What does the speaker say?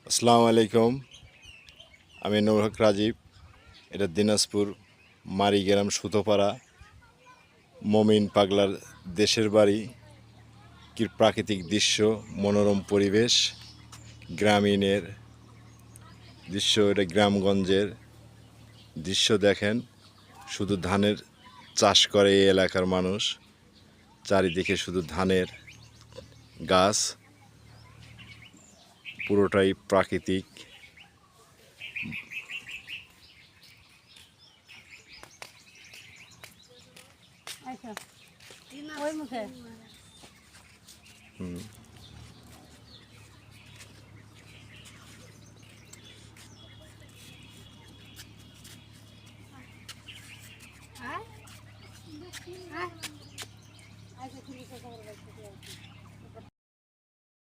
আসসালামু আলাইকুম। আমি নূর হক রাজীব। এটা দিনাজপুর মারিগ্রাম সুতোপাড়া মমিন পাগলার দেশের বাড়ি। কি প্রাকৃতিক দৃশ্য, মনোরম পরিবেশ, গ্রামীণের দৃশ্য। এটা গ্রামগঞ্জের দৃশ্য দেখেন। শুধু ধানের চাষ করে এই এলাকার মানুষ। চারিদিকে শুধু ধানের গাছ, পুরোটাই প্রাকৃতিক। ওই মুখে